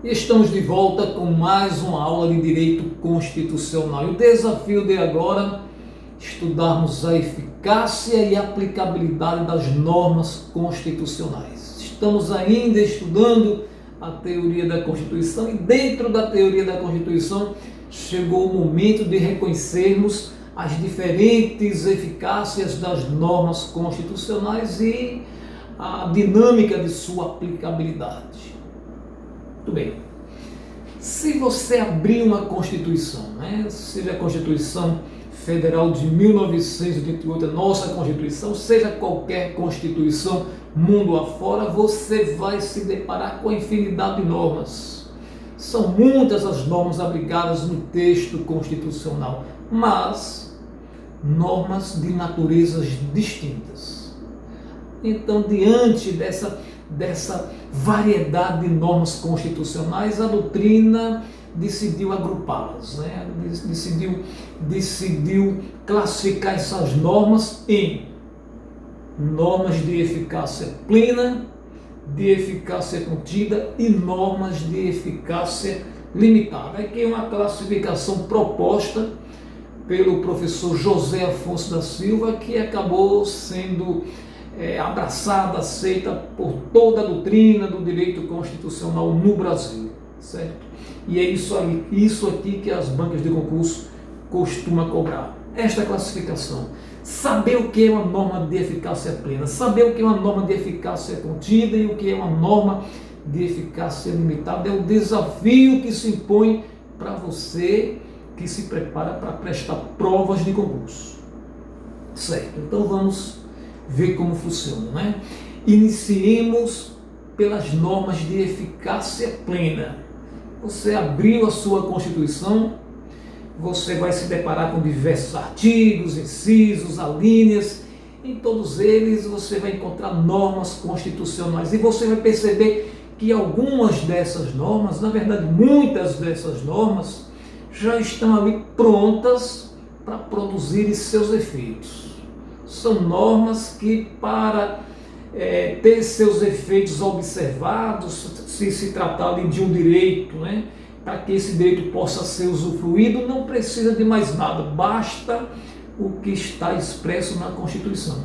E estamos de volta com mais uma aula de Direito Constitucional. E o desafio de agora é estudarmos a eficácia e aplicabilidade das normas constitucionais. Estamos ainda estudando a teoria da Constituição e dentro da teoria da Constituição chegou o momento de reconhecermos as diferentes eficácias das normas constitucionais e a dinâmica de sua aplicabilidade. Muito bem. Se você abrir uma Constituição, seja a Constituição Federal de 1988, a nossa Constituição, seja qualquer Constituição mundo afora, você vai se deparar com a infinidade de normas. São muitas as normas abrigadas no texto constitucional, mas normas de naturezas distintas. Então, diante dessa variedade de normas constitucionais, a doutrina decidiu agrupá-las, decidiu classificar essas normas em normas de eficácia plena, de eficácia contida e normas de eficácia limitada. Aqui é uma classificação proposta pelo professor José Afonso da Silva, que acabou sendo abraçada, aceita por toda a doutrina do direito constitucional no Brasil, certo? E é isso aqui que as bancas de concurso costumam cobrar. Esta classificação. Saber o que é uma norma de eficácia plena, saber o que é uma norma de eficácia contida e o que é uma norma de eficácia limitada é o desafio que se impõe para você que se prepara para prestar provas de concurso. Certo? Então vamos ver como funciona, Iniciemos pelas normas de eficácia plena. Você abriu a sua Constituição, você vai se deparar com diversos artigos, incisos, alíneas. Em todos eles você vai encontrar normas constitucionais e você vai perceber que algumas dessas normas, na verdade muitas dessas normas, já estão ali prontas para produzirem seus efeitos. São normas que, para ter seus efeitos observados, se tratar de um direito, para que esse direito possa ser usufruído, não precisa de mais nada, basta o que está expresso na Constituição.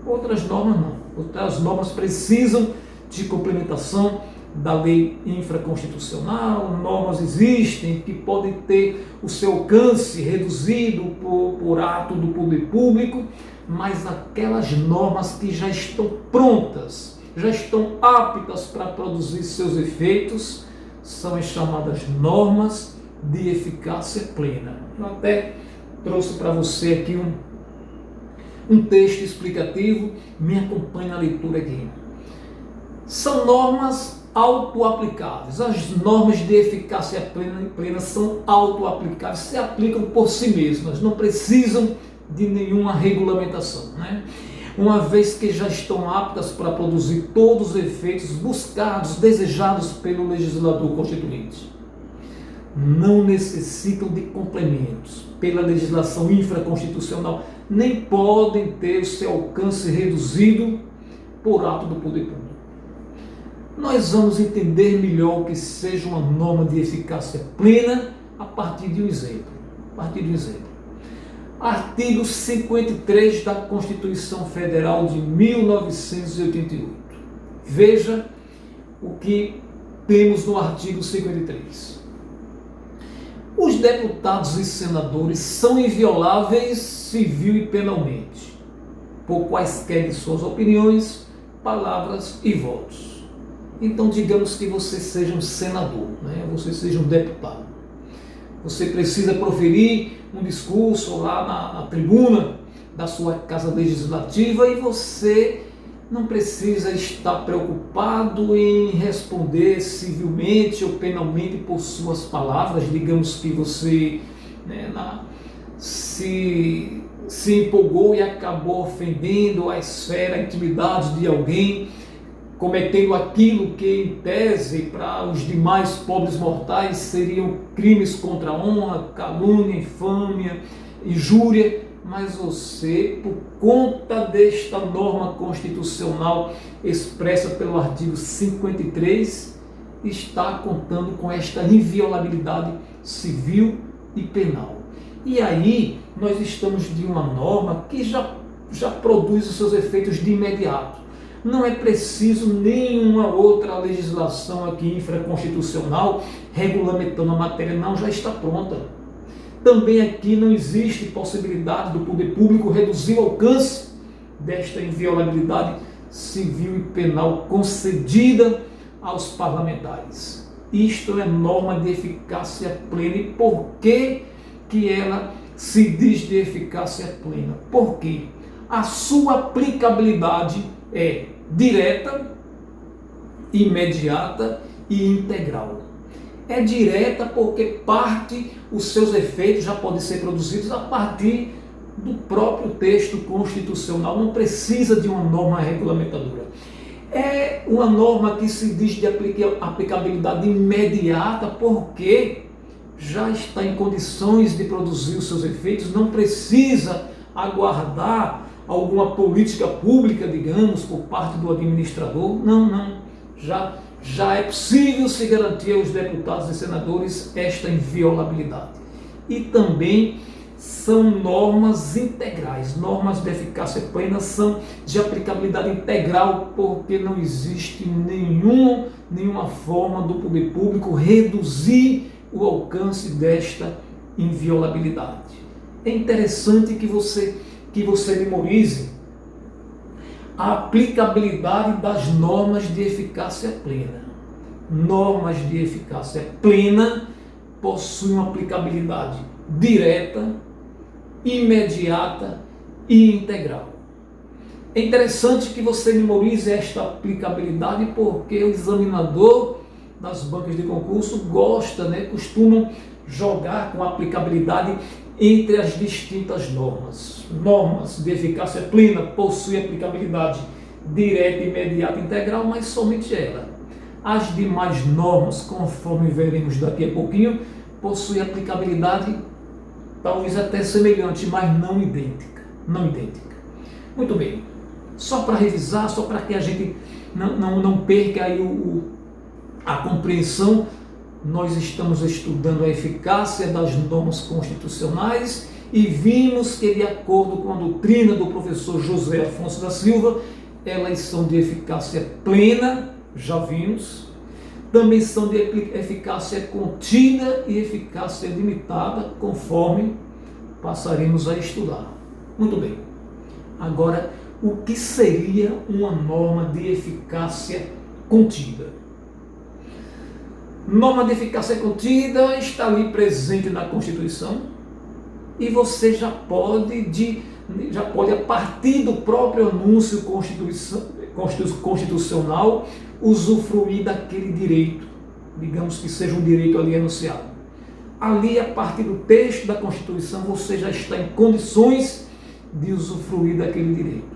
Outras normas não, outras normas precisam de complementação da lei infraconstitucional, normas existem que podem ter o seu alcance reduzido por ato do poder público, mas aquelas normas que já estão prontas, já estão aptas para produzir seus efeitos, são as chamadas normas de eficácia plena. Eu até trouxe para você aqui um texto explicativo, me acompanhe na leitura aqui. São normas autoaplicáveis. As normas de eficácia plena são autoaplicáveis, se aplicam por si mesmas, não precisam de nenhuma regulamentação, Uma vez que já estão aptas para produzir todos os efeitos buscados, desejados pelo legislador constituinte. Não necessitam de complementos pela legislação infraconstitucional, nem podem ter o seu alcance reduzido por ato do poder público. Nós vamos entender melhor o que seja uma norma de eficácia plena a partir de um exemplo. Artigo 53 da Constituição Federal de 1988. Veja o que temos no artigo 53. Os deputados e senadores são invioláveis civil e penalmente, por quaisquer de suas opiniões, palavras e votos. Então, digamos que você seja um senador, você seja um deputado. Você precisa proferir um discurso lá na tribuna da sua casa legislativa e você não precisa estar preocupado em responder civilmente ou penalmente por suas palavras. Digamos que você se empolgou e acabou ofendendo a esfera, a intimidade de alguém, cometendo aquilo que, em tese, para os demais pobres mortais seriam crimes contra a honra, calúnia, infâmia, injúria, mas você, por conta desta norma constitucional expressa pelo artigo 53, está contando com esta inviolabilidade civil e penal. E aí nós estamos de uma norma que já produz os seus efeitos de imediato. Não é preciso nenhuma outra legislação aqui infraconstitucional regulamentando a matéria, não, já está pronta. Também aqui não existe possibilidade do poder público reduzir o alcance desta inviolabilidade civil e penal concedida aos parlamentares. Isto é norma de eficácia plena. E por que ela se diz de eficácia plena? Porque a sua aplicabilidade é direta, imediata e integral. É direta porque os seus efeitos já podem ser produzidos a partir do próprio texto constitucional, não precisa de uma norma regulamentadora. É uma norma que se diz de aplicabilidade imediata porque já está em condições de produzir os seus efeitos, não precisa aguardar alguma política pública, digamos, por parte do administrador. Não. Já é possível se garantir aos deputados e senadores esta inviolabilidade. E também são normas integrais. Normas de eficácia plena são de aplicabilidade integral, porque não existe nenhuma forma do poder público reduzir o alcance desta inviolabilidade. É interessante que você memorize a aplicabilidade das normas de eficácia plena. Normas de eficácia plena possuem uma aplicabilidade direta, imediata e integral. É interessante que você memorize esta aplicabilidade porque o examinador das bancas de concurso costumam jogar com aplicabilidade entre as distintas normas. Normas de eficácia plena possuem aplicabilidade direta, imediata e integral, mas somente ela. As demais normas, conforme veremos daqui a pouquinho, possuem aplicabilidade talvez até semelhante, mas não idêntica. Muito bem. Só para revisar, só para que a gente não perca aí a compreensão, nós estamos estudando a eficácia das normas constitucionais e vimos que, de acordo com a doutrina do professor José Afonso da Silva, elas são de eficácia plena, já vimos, também são de eficácia contida e eficácia limitada, conforme passaremos a estudar. Muito bem. Agora, o que seria uma norma de eficácia contida? Norma de eficácia contida está ali presente na Constituição e você já pode, a partir do próprio anúncio constitucional, usufruir daquele direito, digamos que seja um direito ali anunciado. Ali, a partir do texto da Constituição, você já está em condições de usufruir daquele direito.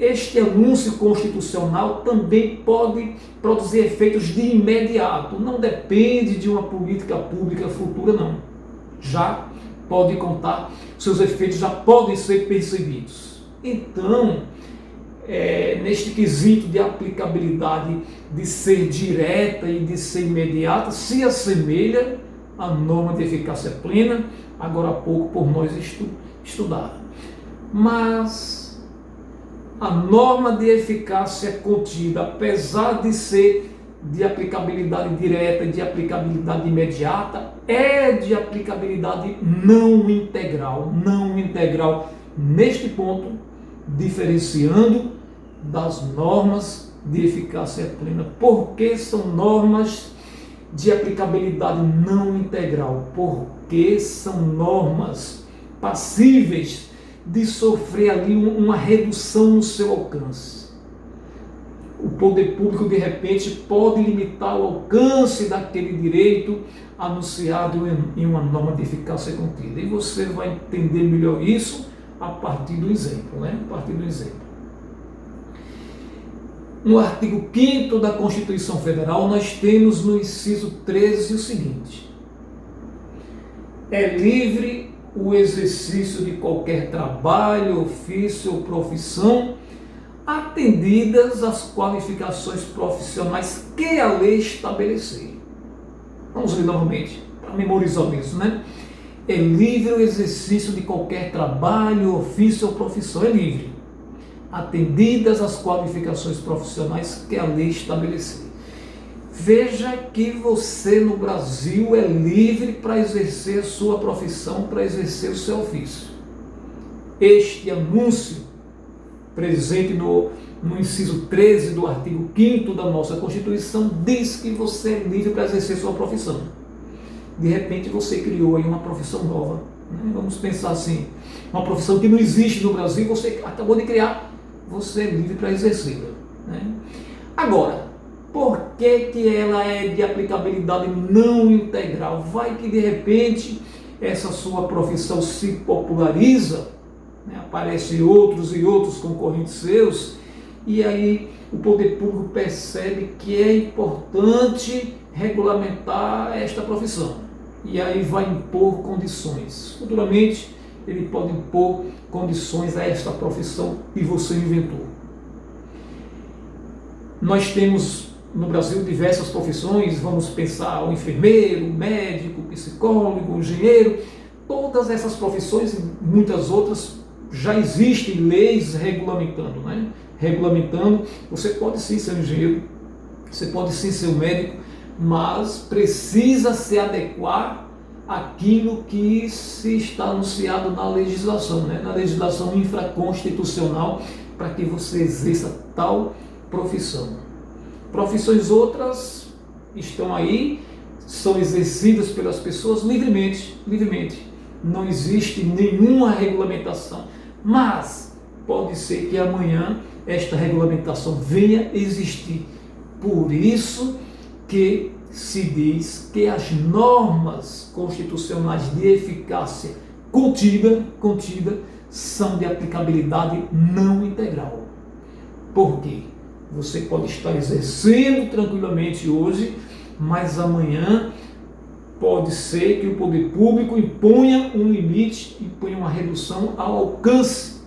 Este anúncio constitucional também pode produzir efeitos de imediato, não depende de uma política pública futura, não. Já pode contar, seus efeitos já podem ser percebidos. Então, neste quesito de aplicabilidade de ser direta e de ser imediata, se assemelha à norma de eficácia plena, agora há pouco por nós estudada. Mas a norma de eficácia contida, apesar de ser de aplicabilidade direta e de aplicabilidade imediata, é de aplicabilidade não integral. Neste ponto, diferenciando das normas de eficácia plena. Por que são normas de aplicabilidade não integral? Porque são normas passíveis de sofrer ali uma redução no seu alcance. O poder público, de repente, pode limitar o alcance daquele direito anunciado em uma norma de eficácia contida. E você vai entender melhor isso a partir do exemplo, No artigo 5º da Constituição Federal, nós temos no inciso 13 o seguinte: é livre o exercício de qualquer trabalho, ofício ou profissão, atendidas as qualificações profissionais que a lei estabelecer. Vamos ler novamente, para memorizar mesmo, né? É livre o exercício de qualquer trabalho, ofício ou profissão, é livre, atendidas as qualificações profissionais que a lei estabelecer. Veja que você no Brasil é livre para exercer a sua profissão, para exercer o seu ofício. Este anúncio, presente no inciso 13 do artigo 5º da nossa Constituição, diz que você é livre para exercer sua profissão. De repente você criou aí uma profissão nova, né? Vamos pensar assim, uma profissão que não existe no Brasil, você acabou de criar, você é livre para exercê-la, né? Agora, por que ela é de aplicabilidade não integral? Vai que de repente essa sua profissão se populariza, né? Aparecem outros e outros concorrentes seus, e aí o poder público percebe que é importante regulamentar esta profissão. E aí vai impor condições. Futuramente ele pode impor condições a esta profissão que você inventou. Nós temos no Brasil diversas profissões, vamos pensar o enfermeiro, o médico, o psicólogo, o engenheiro. Todas essas profissões e muitas outras já existem leis regulamentando, né? Regulamentando, você pode sim ser um engenheiro, você pode sim ser um médico, mas precisa se adequar àquilo que se está anunciado na legislação, né? Na legislação infraconstitucional, para que você exerça tal profissão. Profissões outras estão aí, são exercidas pelas pessoas livremente. Não existe nenhuma regulamentação, mas pode ser que amanhã esta regulamentação venha existir. Por isso que se diz que as normas constitucionais de eficácia contida são de aplicabilidade não integral. Por quê? Você pode estar exercendo tranquilamente hoje, mas amanhã pode ser que o poder público imponha um limite, imponha uma redução ao alcance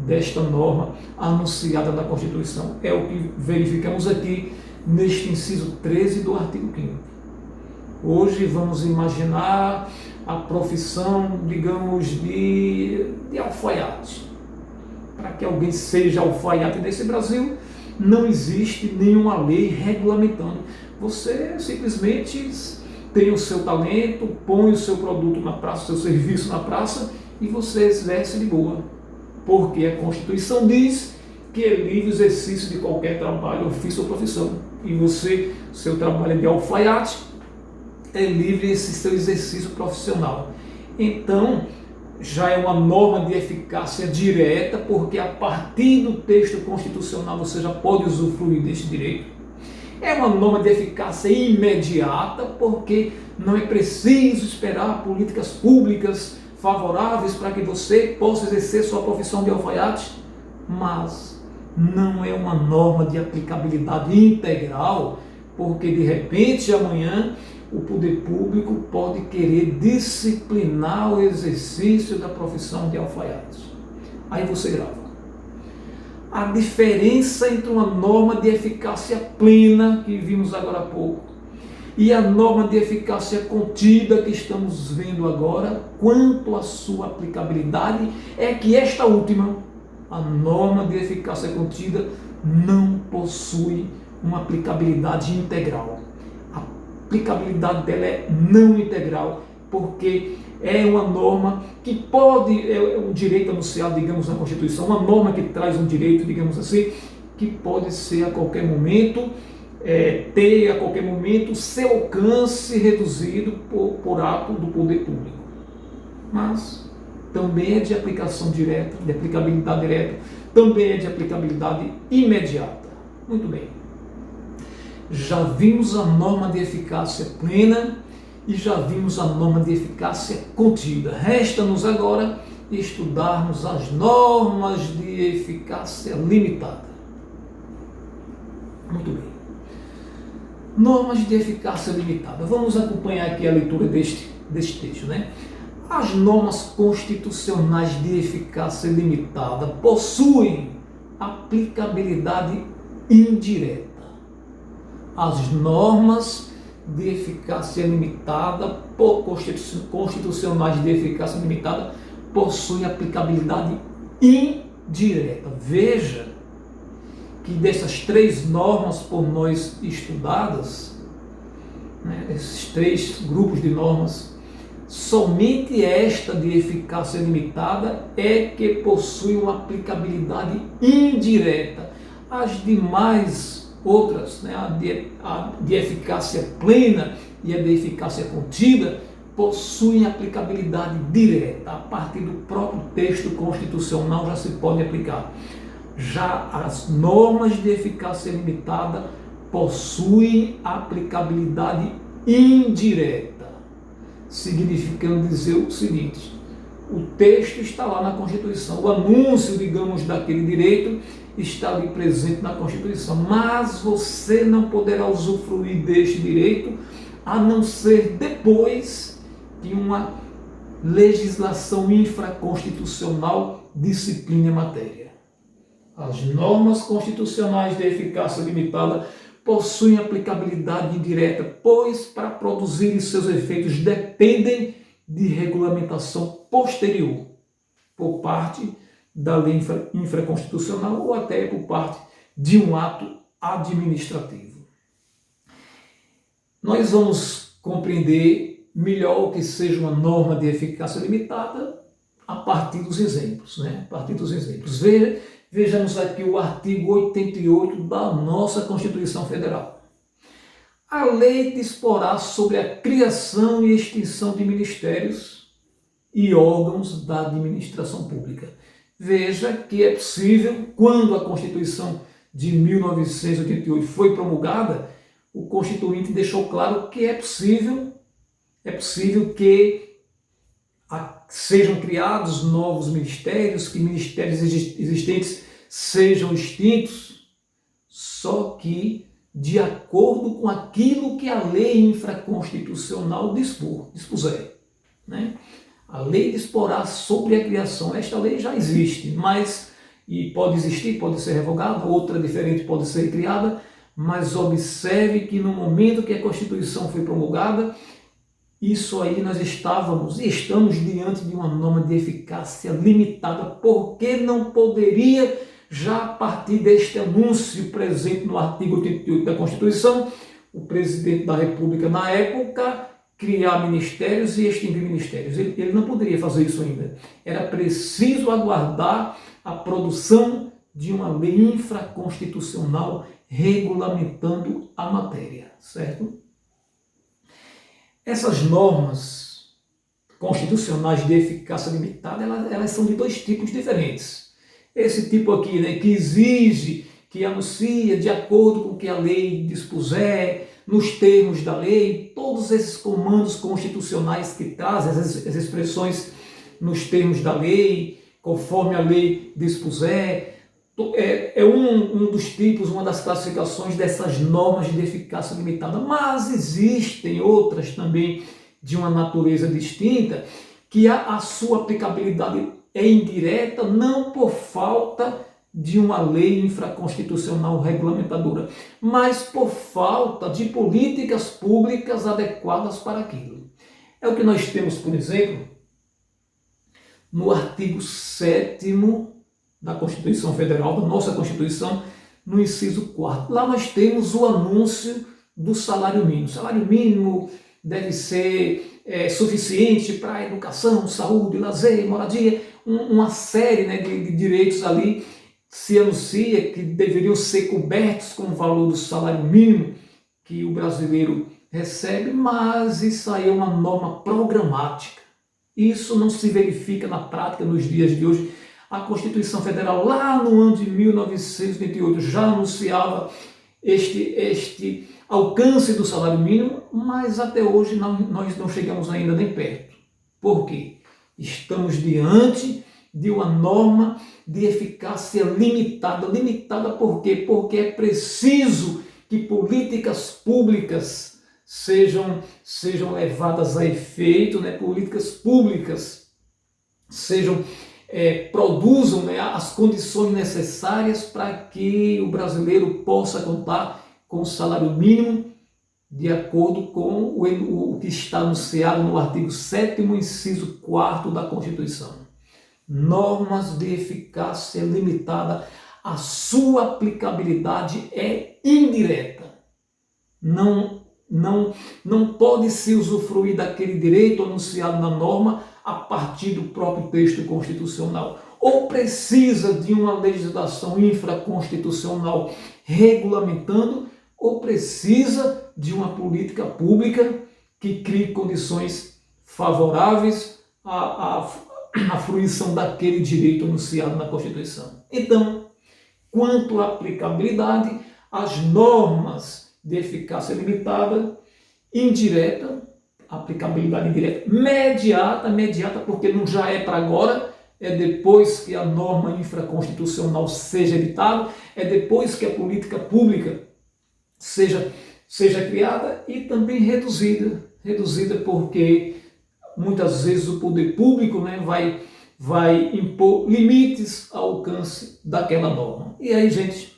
desta norma anunciada na Constituição. É o que verificamos aqui neste inciso 13 do artigo 5º. Hoje vamos imaginar a profissão, digamos, de alfaiate. Para que alguém seja alfaiate nesse Brasil, não existe nenhuma lei regulamentando. Você simplesmente tem o seu talento, põe o seu produto na praça, o seu serviço na praça e você exerce de boa. Porque a Constituição diz que é livre o exercício de qualquer trabalho, ofício ou profissão. E você, seu trabalho é de alfaiate, é livre esse seu exercício profissional. Então, já é uma norma de eficácia direta, porque a partir do texto constitucional você já pode usufruir deste direito. É uma norma de eficácia imediata, porque não é preciso esperar políticas públicas favoráveis para que você possa exercer sua profissão de alfaiate, mas não é uma norma de aplicabilidade integral, porque de repente amanhã o poder público pode querer disciplinar o exercício da profissão de alfaiate. Aí você grava. A diferença entre uma norma de eficácia plena, que vimos agora há pouco, e a norma de eficácia contida que estamos vendo agora, quanto à sua aplicabilidade, é que esta última, a norma de eficácia contida, não possui uma aplicabilidade integral. A aplicabilidade dela é não integral, porque é uma norma que pode, é um direito anunciado, digamos, na Constituição, uma norma que traz um direito, digamos assim, que pode ser a qualquer momento, ter a qualquer momento seu alcance reduzido por ato do poder público. Mas também é de aplicação direta, de aplicabilidade direta, também é de aplicabilidade imediata. Muito bem. Já vimos a norma de eficácia plena e já vimos a norma de eficácia contida. Resta-nos agora estudarmos as normas de eficácia limitada. Muito bem. Normas de eficácia limitada. Vamos acompanhar aqui a leitura deste texto, né? As normas constitucionais de eficácia limitada possuem aplicabilidade indireta. As normas de eficácia limitada, constitucionais de eficácia limitada, possuem aplicabilidade indireta. Veja que dessas três normas por nós estudadas, né, esses três grupos de normas, somente esta de eficácia limitada é que possui uma aplicabilidade indireta. As demais outras, né, a de eficácia plena e a de eficácia contida, possuem aplicabilidade direta. A partir do próprio texto constitucional já se pode aplicar. Já as normas de eficácia limitada possuem aplicabilidade indireta, significando dizer o seguinte: o texto está lá na Constituição, o anúncio, digamos, daquele direito está ali presente na Constituição, mas você não poderá usufruir deste direito a não ser depois que uma legislação infraconstitucional discipline a matéria. As normas constitucionais de eficácia limitada possuem aplicabilidade indireta, pois para produzirem seus efeitos dependem de regulamentação posterior, por parte da lei infraconstitucional ou até por parte de um ato administrativo. Nós vamos compreender melhor o que seja uma norma de eficácia limitada a partir dos exemplos, né? A partir dos exemplos. Vejamos aqui o artigo 88 da nossa Constituição Federal. A lei disporá sobre a criação e extinção de ministérios e órgãos da administração pública. Veja que é possível, quando a Constituição de 1988 foi promulgada, o Constituinte deixou claro que é possível que sejam criados novos ministérios, que ministérios existentes sejam extintos, só que de acordo com aquilo que a lei infraconstitucional dispuser, né? A lei disporá sobre a criação. Esta lei já existe, e pode existir, pode ser revogada, outra diferente pode ser criada, mas observe que no momento que a Constituição foi promulgada, isso aí nós estamos diante de uma norma de eficácia limitada, porque não poderia, já a partir deste anúncio presente no artigo 88 da Constituição, o presidente da República, na época, criar ministérios e extinguir ministérios. Ele não poderia fazer isso ainda. Era preciso aguardar a produção de uma lei infraconstitucional regulamentando a matéria, certo? Essas normas constitucionais de eficácia limitada, elas são de dois tipos diferentes. Esse tipo aqui, né, que exige, que anuncia de acordo com o que a lei dispuser, nos termos da lei, todos esses comandos constitucionais que trazem as expressões nos termos da lei, conforme a lei dispuser, é um dos tipos, uma das classificações dessas normas de eficácia limitada. Mas existem outras também de uma natureza distinta, que a sua aplicabilidade é indireta, não por falta de uma lei infraconstitucional regulamentadora, mas por falta de políticas públicas adequadas para aquilo. É o que nós temos, por exemplo, no artigo 7º da Constituição Federal, da nossa Constituição, no inciso 4º. Lá nós temos o anúncio do salário mínimo. O salário mínimo deve ser suficiente para a educação, saúde, lazer, moradia, uma série, né, de direitos ali. Se anuncia que deveriam ser cobertos com o valor do salário mínimo que o brasileiro recebe, mas isso aí é uma norma programática. Isso não se verifica na prática nos dias de hoje. A Constituição Federal, lá no ano de 1988, já anunciava este alcance do salário mínimo, mas até hoje nós não chegamos ainda nem perto. Por quê? Estamos diante de uma norma de eficácia limitada. Limitada por quê? Porque é preciso que políticas públicas sejam levadas a efeito, né? Políticas públicas sejam produzam, né, as condições necessárias para que o brasileiro possa contar com o salário mínimo de acordo com o que está anunciado no artigo 7º, inciso 4º da Constituição. Normas de eficácia limitada, a sua aplicabilidade é indireta. Não pode se usufruir daquele direito anunciado na norma a partir do próprio texto constitucional. Ou precisa de uma legislação infraconstitucional regulamentando, ou precisa de uma política pública que crie condições favoráveis à fruição daquele direito anunciado na Constituição. Então, quanto à aplicabilidade, as normas de eficácia limitada, indireta, aplicabilidade indireta, imediata, porque não já é para agora, é depois que a norma infraconstitucional seja editada, é depois que a política pública seja criada, e também reduzida porque muitas vezes o poder público, né, vai impor limites ao alcance daquela norma. E aí, gente,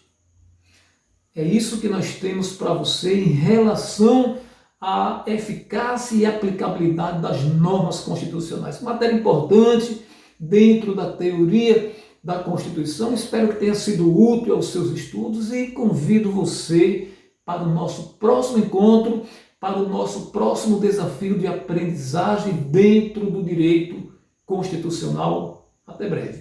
é isso que nós temos para você em relação à eficácia e aplicabilidade das normas constitucionais. Matéria importante dentro da teoria da Constituição. Espero que tenha sido útil aos seus estudos e convido você para o nosso próximo encontro, para o nosso próximo desafio de aprendizagem dentro do direito constitucional. Até breve.